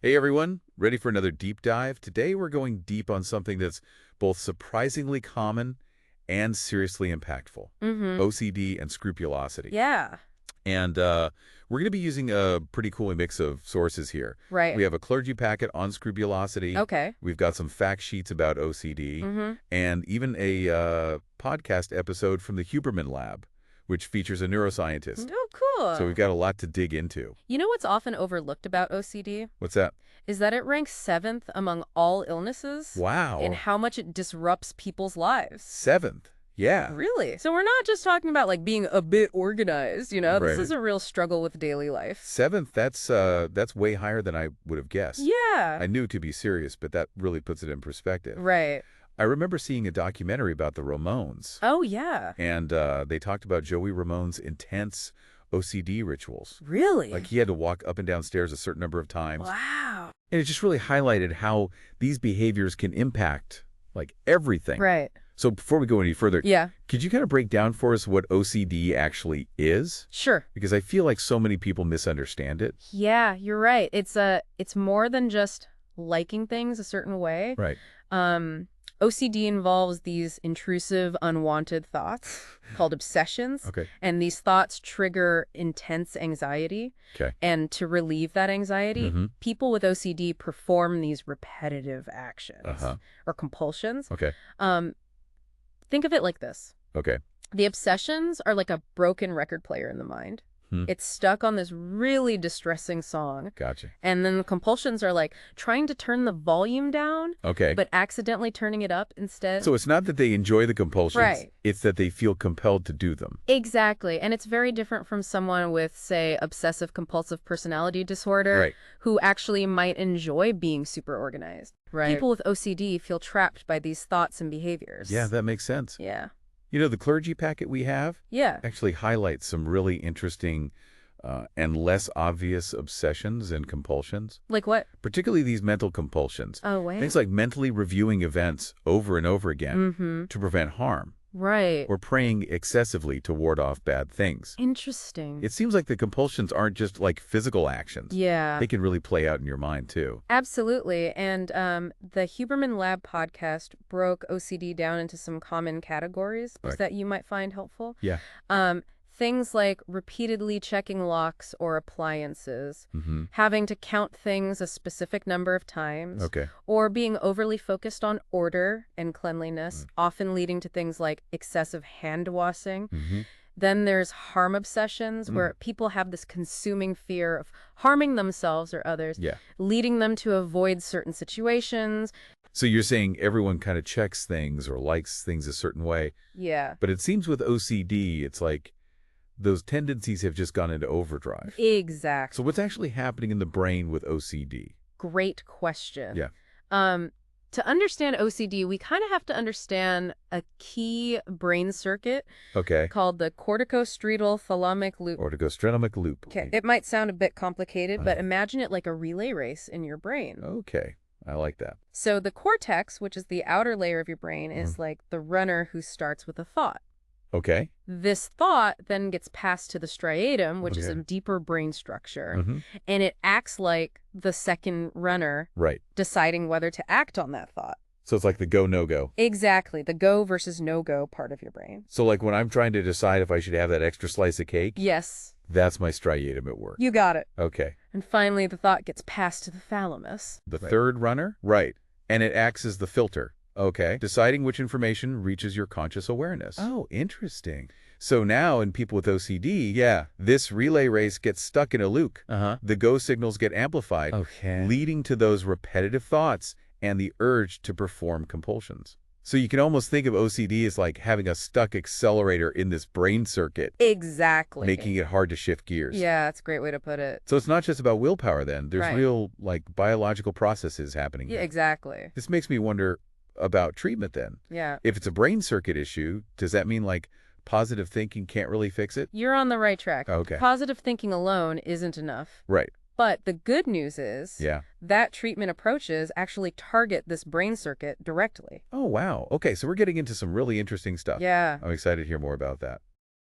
Hey everyone, ready for another deep dive? Today we're going deep on something that's both surprisingly common and seriously impactful. Mm-hmm. OCD and scrupulosity. Yeah. And we're going to be using a pretty cool mix of sources here. Right. We have a clergy packet on scrupulosity. Okay. We've got some fact sheets about OCD, Mm-hmm. and even a podcast episode from the Huberman Lab, which features a neuroscientist. Oh, So cool. we've got a lot to dig into. You know what's often overlooked about OCD? What's that? Is that it ranks seventh among all illnesses in Wow. how much it disrupts people's lives. Seventh. Yeah. Really? So we're not just talking about like being a bit organized, This Right. is a real struggle with daily life. Seventh, that's way higher than I would have guessed. Yeah. I knew to be serious, but that really puts it in perspective. Right. I remember seeing a documentary about the Ramones, Oh, yeah. and they talked about Joey Ramone's intense OCD rituals. Really? Like he had to walk up and down stairs a certain number of times. Wow. And it just really highlighted how these behaviors can impact like everything. Right. So before we go any further, Yeah. could you kind of break down for us what OCD actually is? Sure. Because I feel like so many people misunderstand it. Yeah, you're right. It's more than just liking things a certain way. Right. OCD involves these intrusive, unwanted thoughts called obsessions. Okay. And these thoughts trigger intense anxiety. Okay. And to relieve that anxiety, Mm-hmm. people with OCD perform these repetitive actions Uh-huh. or compulsions. Okay. Think of it like this. Okay. The obsessions are like a broken record player in the mind. Hmm. It's stuck on this really distressing song. Gotcha. And then the compulsions are like trying to turn the volume down, Okay. but accidentally turning it up instead. So it's not that they enjoy the compulsions. Right. It's that they feel compelled to do them. Exactly. And it's very different from someone with, say, obsessive compulsive personality disorder, Right. who actually might enjoy being super organized. Right. People with OCD feel trapped by these thoughts and behaviors. Yeah, that makes sense. Yeah. You know, the clergy packet we have Yeah. actually highlights some really interesting and less obvious obsessions and compulsions, Like what? particularly these mental compulsions. Oh, wait. Things like mentally reviewing events over and over again Mm-hmm. to prevent harm, Right. or praying excessively to ward off bad things. Interesting. It seems like the compulsions aren't just like physical actions. Yeah. They can really play out in your mind, too. Absolutely. And the Huberman Lab podcast broke OCD down into some common categories Right. that you might find helpful. Yeah. Things like repeatedly checking locks or appliances, Mm-hmm. having to count things a specific number of times, Okay. or being overly focused on order and cleanliness, often leading to things like excessive hand washing. Mm-hmm. Then there's harm obsessions, where people have this consuming fear of harming themselves or others, Yeah. leading them to avoid certain situations. So you're saying everyone kind of checks things or likes things a certain way, Yeah. but it seems with OCD, it's like those tendencies have just gone into overdrive. Exactly. So what's actually happening in the brain with OCD? Great question. Yeah. To understand OCD, we kind of have to understand a key brain circuit Okay. called the corticostriatal thalamic loop. Ortigostrenomic loop. Okay, it might sound a bit complicated, but imagine it like a relay race in your brain. Okay. I like that. So the cortex, which is the outer layer of your brain, is like the runner who starts with a thought. Okay. This thought then gets passed to the striatum, which is a Okay. deeper brain structure, Mm-hmm. and it acts like the second runner Right. deciding whether to act on that thought. So it's like the go, no-go. Exactly, the go versus no-go part of your brain. So like when I'm trying to decide if I should have that extra slice of cake, Yes, that's my striatum at work. you got it. Okay. And finally, the thought gets passed to the thalamus. The Right. third runner? Right. And it acts as the filter. Okay. Deciding which information reaches your conscious awareness. Oh, interesting. So now in people with OCD, yeah, this relay race gets stuck in a loop. Uh-huh. The go signals get amplified, Okay. leading to those repetitive thoughts and the urge to perform compulsions. So you can almost think of OCD as like having a stuck accelerator in this brain circuit, Exactly. making it hard to shift gears. Yeah, that's a great way to put it. So it's not just about willpower then. There's Right. real like biological processes happening. Yeah, there. exactly. This makes me wonder about treatment then. Yeah. If it's a brain circuit issue, does that mean like positive thinking can't really fix it? You're on the right track. Okay. Positive thinking alone isn't enough. Right. But the good news is Yeah. that treatment approaches actually target this brain circuit directly. Oh, wow. Okay, so we're getting into some really interesting stuff. Yeah. I'm excited to hear more about that.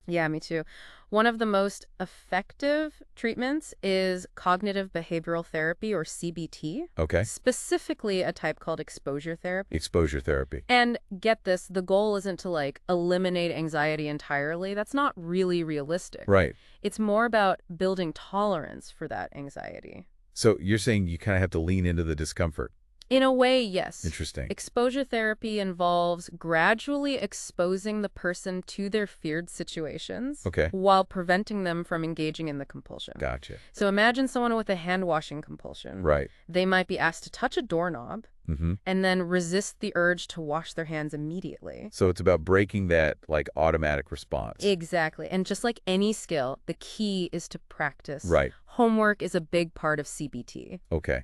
Yeah, me too. One of the most effective treatments is cognitive behavioral therapy, or CBT, Okay. specifically a type called exposure therapy. Exposure therapy. And get this, the goal isn't to eliminate anxiety entirely. That's not really realistic. Right. It's more about building tolerance for that anxiety. So you're saying you kind of have to lean into the discomfort. In a way, yes. Interesting. Exposure therapy involves gradually exposing the person to their feared situations Okay. while preventing them from engaging in the compulsion. Gotcha. So imagine someone with a hand-washing compulsion. Right. They might be asked to touch a doorknob Mm-hmm. and then resist the urge to wash their hands immediately. So it's about breaking that, automatic response. Exactly. And just like any skill, the key is to practice. Right. Homework is a big part of CBT. Okay.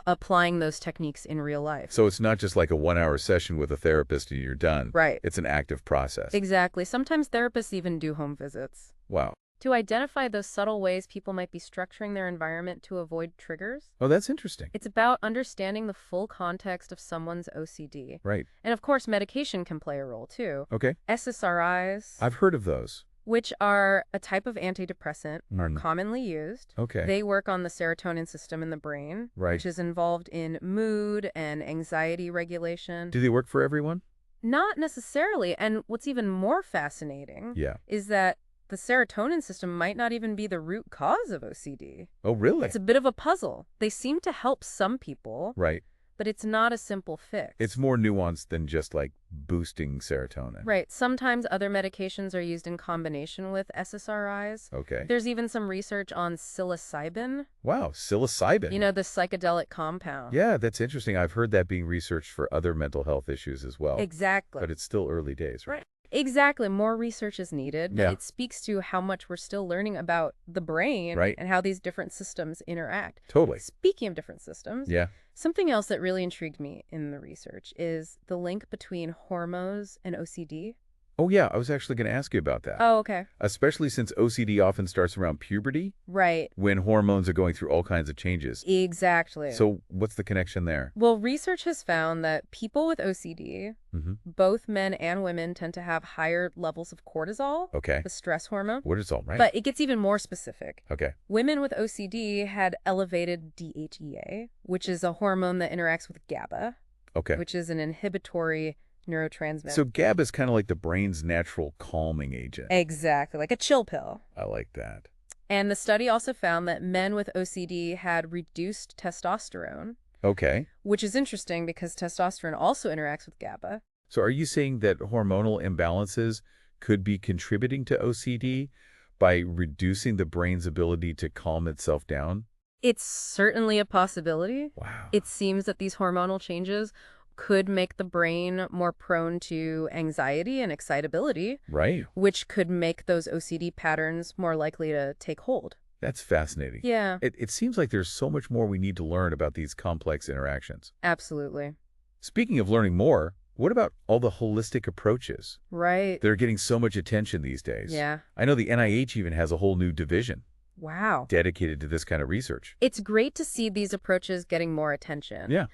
Applying those techniques in real life. So it's not just like a 1-hour session with a therapist and you're done. Right. It's an active process. Exactly. Sometimes therapists even do home visits Wow. to identify those subtle ways people might be structuring their environment to avoid triggers. Oh, that's interesting. It's about understanding the full context of someone's OCD. Right. And of course, medication can play a role too. Okay. SSRIs, I've heard of those. which are a type of antidepressant, are Mm. commonly used. Okay. They work on the serotonin system in the brain, Right. which is involved in mood and anxiety regulation. Do they work for everyone? Not necessarily. And what's even more fascinating Yeah. is that the serotonin system might not even be the root cause of OCD. Oh, really? It's a bit of a puzzle. They seem to help some people, Right. but it's not a simple fix. It's more nuanced than just boosting serotonin. Right. Sometimes other medications are used in combination with SSRIs. Okay. There's even some research on psilocybin, Wow. Psilocybin. the psychedelic compound. Yeah, that's interesting. I've heard that being researched for other mental health issues as well. Exactly. But it's still early days, right? Exactly. More research is needed. Yeah. It speaks to how much we're still learning about the brain Right. and how these different systems interact. Totally. Speaking of different systems, Yeah. something else that really intrigued me in the research is the link between hormones and OCD. Oh, yeah. I was actually going to ask you about that. Oh, okay. Especially since OCD often starts around puberty Right. when hormones are going through all kinds of changes. Exactly. So what's the connection there? Well, research has found that people with OCD, Mm-hmm. both men and women, tend to have higher levels of cortisol, Okay. the stress hormone. What is all right? But it gets even more specific. Okay. Women with OCD had elevated DHEA, which is a hormone that interacts with GABA, Okay. which is an inhibitory neurotransmitter. So GABA is kind of like the brain's natural calming agent. Exactly, like a chill pill. I like that. And the study also found that men with OCD had reduced testosterone, Okay. which is interesting because testosterone also interacts with GABA. So are you saying that hormonal imbalances could be contributing to OCD by reducing the brain's ability to calm itself down? It's certainly a possibility. Wow. It seems that these hormonal changes could make the brain more prone to anxiety and excitability, Right. which could make those OCD patterns more likely to take hold. That's fascinating. Yeah, It seems like there's so much more we need to learn about these complex interactions. absolutely. Speaking of learning more, what about all the holistic approaches Right. that are getting so much attention these days? Yeah. I know the NIH even has a whole new division Wow. dedicated to this kind of research. It's great to see these approaches getting more attention. Yeah.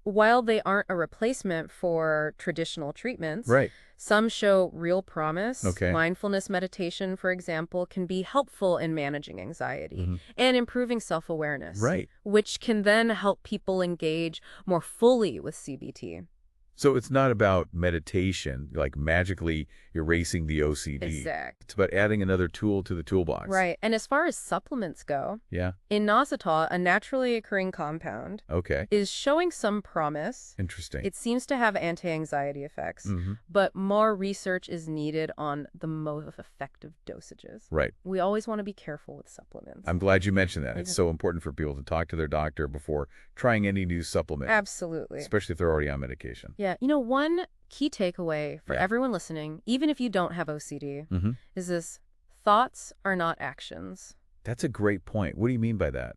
While they aren't a replacement for traditional treatments, Right. some show real promise. Okay. Mindfulness meditation, for example, can be helpful in managing anxiety Mhm. and improving self-awareness, Right. which can then help people engage more fully with CBT. So it's not about meditation, like magically erasing the OCD. Exact. It's about adding another tool to the toolbox. Right. And as far as supplements go, Yeah. inositol, a naturally occurring compound, Okay. is showing some promise. Interesting. It seems to have anti-anxiety effects, Mm-hmm. but more research is needed on the most effective dosages. Right. We always want to be careful with supplements. I'm glad you mentioned that. It's Yeah. so important for people to talk to their doctor before trying any new supplement, Absolutely. especially if they're already on medication. Yeah. One key takeaway for Yeah. everyone listening, even if you don't have OCD, Mm-hmm. is this: thoughts are not actions. That's a great point. What do you mean by that?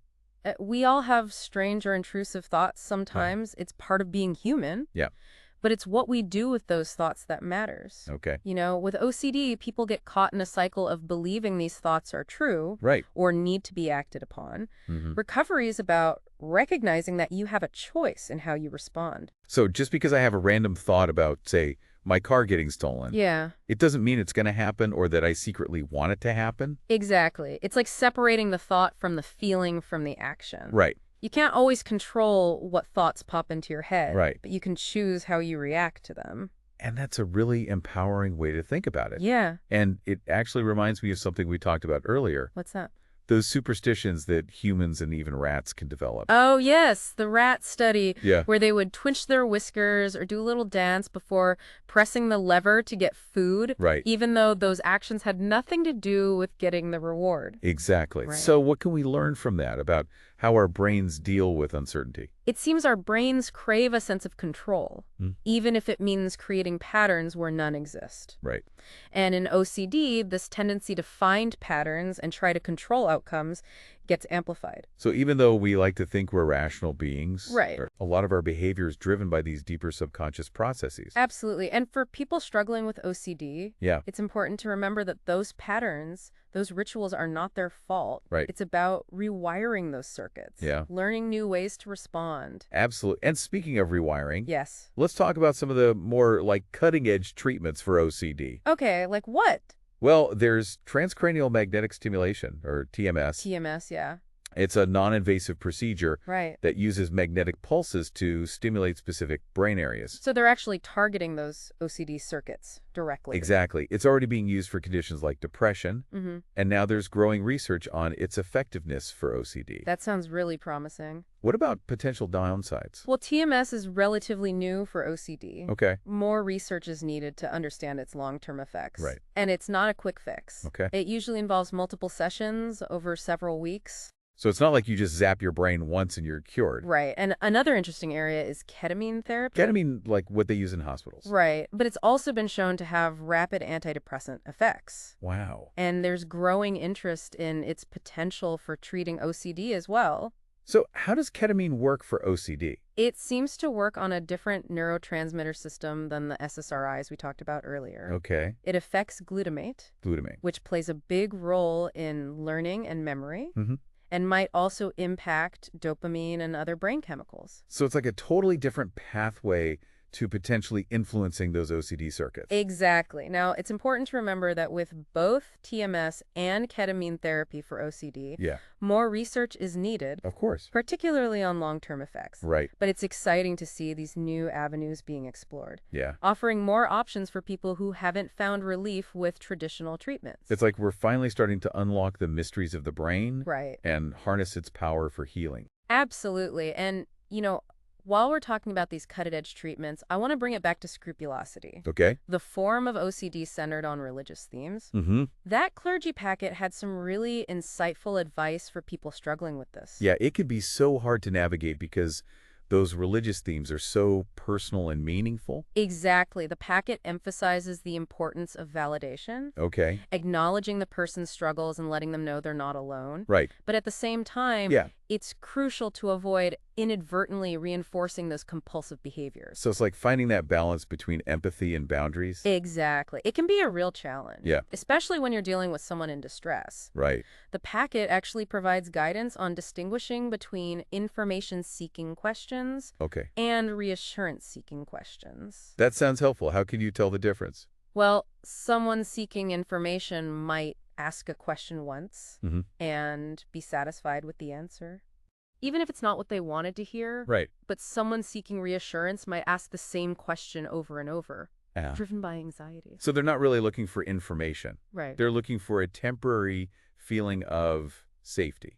We all have strange or intrusive thoughts sometimes. It's part of being human. Yeah. But it's what we do with those thoughts that matters. Okay. With OCD, people get caught in a cycle of believing these thoughts are true Right. or need to be acted upon. Mm-hmm. Recovery is about recognizing that you have a choice in how you respond. So just because I have a random thought about, say, my car getting stolen. Yeah. It doesn't mean it's going to happen or that I secretly want it to happen. Exactly. It's like separating the thought from the feeling from the action. Right. You can't always control what thoughts pop into your head, Right. but you can choose how you react to them. And that's a really empowering way to think about it. Yeah. And it actually reminds me of something we talked about earlier. What's that? Those superstitions that humans and even rats can develop. Oh, yes, the rat study Yeah. where they would twitch their whiskers or do a little dance before pressing the lever to get food, Right. even though those actions had nothing to do with getting the reward. Exactly. Right. So what can we learn from that about how our brains deal with uncertainty? It seems our brains crave a sense of control, even if it means creating patterns where none exist. Right. And in OCD, this tendency to find patterns and try to control outcomes gets amplified. So even though we like to think we're rational beings, Right. a lot of our behavior is driven by these deeper subconscious processes. Absolutely. And for people struggling with OCD, Yeah. it's important to remember that those patterns, those rituals are not their fault. Right. It's about rewiring those circuits. Yeah. Learning new ways to respond. Absolutely. And speaking of rewiring, Yes. let's talk about some of the more cutting-edge treatments for OCD. Okay, like what? Well, there's transcranial magnetic stimulation, or TMS. TMS, yeah. It's a non-invasive procedure Right. that uses magnetic pulses to stimulate specific brain areas. So they're actually targeting those OCD circuits directly. Exactly. It's already being used for conditions like depression, and now there's growing research on its effectiveness for OCD. That sounds really promising. What about potential downsides? Well, TMS is relatively new for OCD. Okay. More research is needed to understand its long-term effects. Right. And it's not a quick fix. Okay. It usually involves multiple sessions over several weeks. So it's not like you just zap your brain once and you're cured. Right. And another interesting area is ketamine therapy. Ketamine, like what they use in hospitals. Right. But it's also been shown to have rapid antidepressant effects. Wow. And there's growing interest in its potential for treating OCD as well. So how does ketamine work for OCD? It seems to work on a different neurotransmitter system than the SSRIs we talked about earlier. Okay. It affects glutamate, Glutamate. which plays a big role in learning and memory, Mm-hmm. and might also impact dopamine and other brain chemicals. So it's like a totally different pathway to potentially influencing those OCD circuits. Exactly. Now, it's important to remember that with both TMS and ketamine therapy for OCD, Yeah, more research is needed, of course. particularly on long-term effects. Right. But it's exciting to see these new avenues being explored, Yeah. offering more options for people who haven't found relief with traditional treatments. It's like we're finally starting to unlock the mysteries of the brain Right. and harness its power for healing. Absolutely. And, while we're talking about these cutting-edge treatments, I want to bring it back to scrupulosity. Okay? The form of OCD centered on religious themes. Mm-hmm. That clergy packet had some really insightful advice for people struggling with this. Yeah, it could be so hard to navigate because those religious themes are so personal and meaningful. Exactly. The packet emphasizes the importance of validation, Okay. acknowledging the person's struggles and letting them know they're not alone. Right. But at the same time, Yeah. it's crucial to avoid inadvertently reinforcing those compulsive behaviors. So it's like finding that balance between empathy and boundaries. Exactly. It can be a real challenge. Yeah. Especially when you're dealing with someone in distress. Right. The packet actually provides guidance on distinguishing between information-seeking questions Okay. and reassurance-seeking questions. That sounds helpful. How can you tell the difference? Well, someone seeking information might ask a question once Mm-hmm. and be satisfied with the answer, even if it's not what they wanted to hear. Right. But someone seeking reassurance might ask the same question over and over, Yeah. driven by anxiety. So they're not really looking for information. Right. They're looking for a temporary feeling of safety.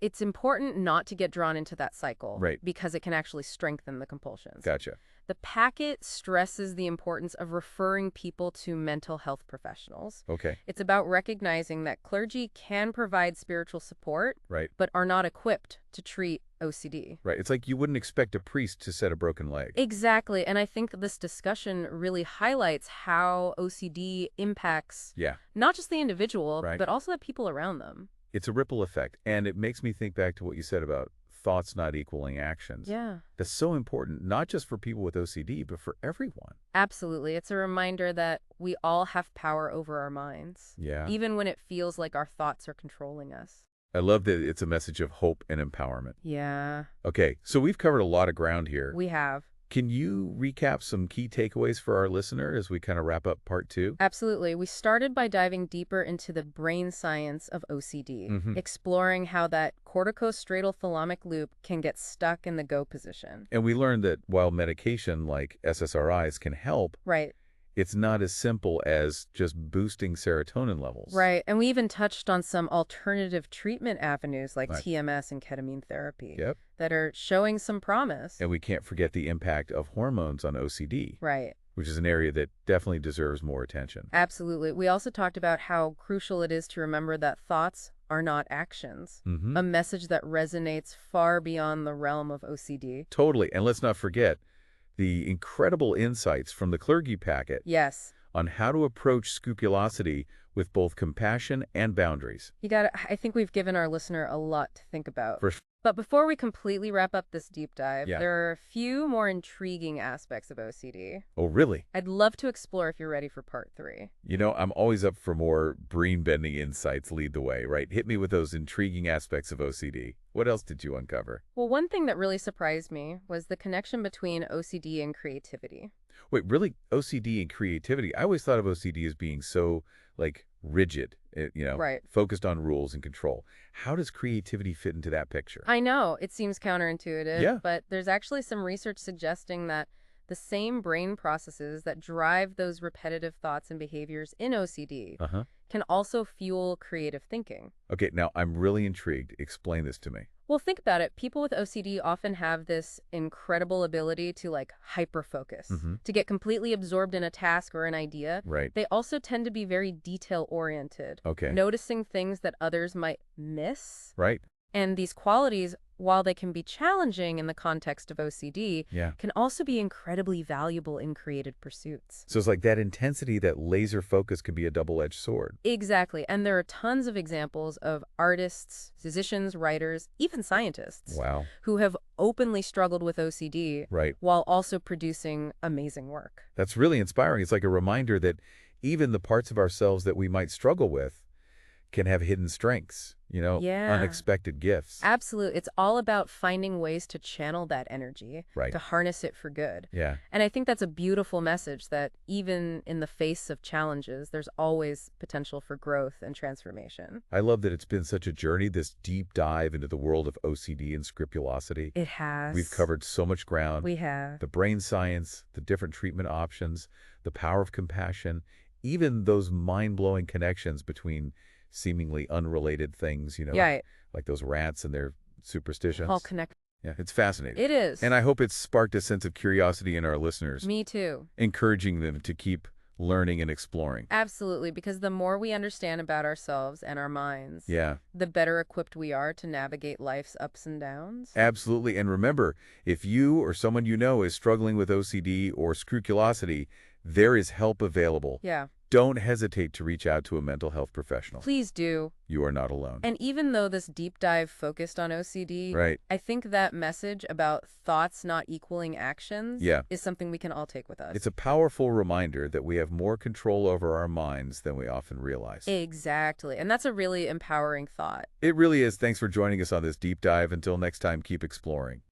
It's important not to get drawn into that cycle. Right. Because it can actually strengthen the compulsions. Gotcha. The packet stresses the importance of referring people to mental health professionals. Okay. It's about recognizing that clergy can provide spiritual support, Right. but are not equipped to treat OCD. Right. It's like you wouldn't expect a priest to set a broken leg. Exactly. And I think this discussion really highlights how OCD impacts Yeah. not just the individual, Right. but also the people around them. It's a ripple effect. And it makes me think back to what you said about thoughts not equaling actions. Yeah. That's so important, not just for people with OCD, but for everyone. Absolutely. It's a reminder that we all have power over our minds, Yeah. even when it feels like our thoughts are controlling us. I love that it's a message of hope and empowerment. Yeah, Okay, so we've covered a lot of ground here. we have. Can you recap some key takeaways for our listener as we kind of wrap up part 2? Absolutely. We started by diving deeper into the brain science of OCD, exploring how that corticostriatal thalamic loop can get stuck in the go position. And we learned that while medication like SSRIs can help, Right. it's not as simple as just boosting serotonin levels. Right. And we even touched on some alternative treatment avenues like Right. TMS and ketamine therapy Yep. that are showing some promise. And we can't forget the impact of hormones on OCD, Right. which is an area that definitely deserves more attention. Absolutely. We also talked about how crucial it is to remember that thoughts are not actions, a message that resonates far beyond the realm of OCD. Totally. And let's not forget the incredible insights from the Clergy packet Yes. on how to approach scrupulosity with both compassion and boundaries. I think we've given our listener a lot to think about. For But before we completely wrap up this deep dive, Yeah. there are a few more intriguing aspects of OCD. Oh, really? I'd love to explore if you're ready for part 3. You know, I'm always up for more brain-bending insights. Lead the way, right? Hit me with those intriguing aspects of OCD. What else did you uncover? Well, one thing that really surprised me was the connection between OCD and creativity. Wait, really? OCD and creativity? I always thought of OCD as being so, like, rigid, Right. focused on rules and control. How does creativity fit into that picture? I know, it seems counterintuitive, Yeah. but there's actually some research suggesting that the same brain processes that drive those repetitive thoughts and behaviors in OCD Uh-huh. can also fuel creative thinking. Okay, now I'm really intrigued. Explain this to me. Well, think about it. People with OCD often have this incredible ability to hyper-focus, to get completely absorbed in a task or an idea. Right. They also tend to be very detail-oriented, Okay. noticing things that others might miss. Right. And these qualities, while they can be challenging in the context of OCD, Yeah. can also be incredibly valuable in creative pursuits. So it's like that intensity, that laser focus can be a double-edged sword. Exactly. And there are tons of examples of artists, musicians, writers, even scientists Wow. who have openly struggled with OCD Right. while also producing amazing work. That's really inspiring. It's like a reminder that even the parts of ourselves that we might struggle with can have hidden strengths, Yeah. unexpected gifts. Absolutely. It's all about finding ways to channel that energy, Right. to harness it for good. Yeah. And I think that's a beautiful message that even in the face of challenges, there's always potential for growth and transformation. I love that it's been such a journey, this deep dive into the world of OCD and scrupulosity. It has. We've covered so much ground. We have. The brain science, the different treatment options, the power of compassion, even those mind-blowing connections between seemingly unrelated things, Right. like those rats and their superstitions. All connected. Yeah, it's fascinating. It is. And I hope it's sparked a sense of curiosity in our listeners, Me too. encouraging them to keep learning and exploring. Absolutely, because the more we understand about ourselves and our minds, Yeah, the better equipped we are to navigate life's ups and downs. absolutely. And remember, if you or someone you know is struggling with OCD or scrupulosity, there is help available. Yeah. Don't hesitate to reach out to a mental health professional. Please do. You are not alone. And even though this deep dive focused on OCD, Right. I think that message about thoughts not equaling actions Yeah. is something we can all take with us. It's a powerful reminder that we have more control over our minds than we often realize. Exactly. And that's a really empowering thought. It really is. Thanks for joining us on this deep dive. Until next time, keep exploring.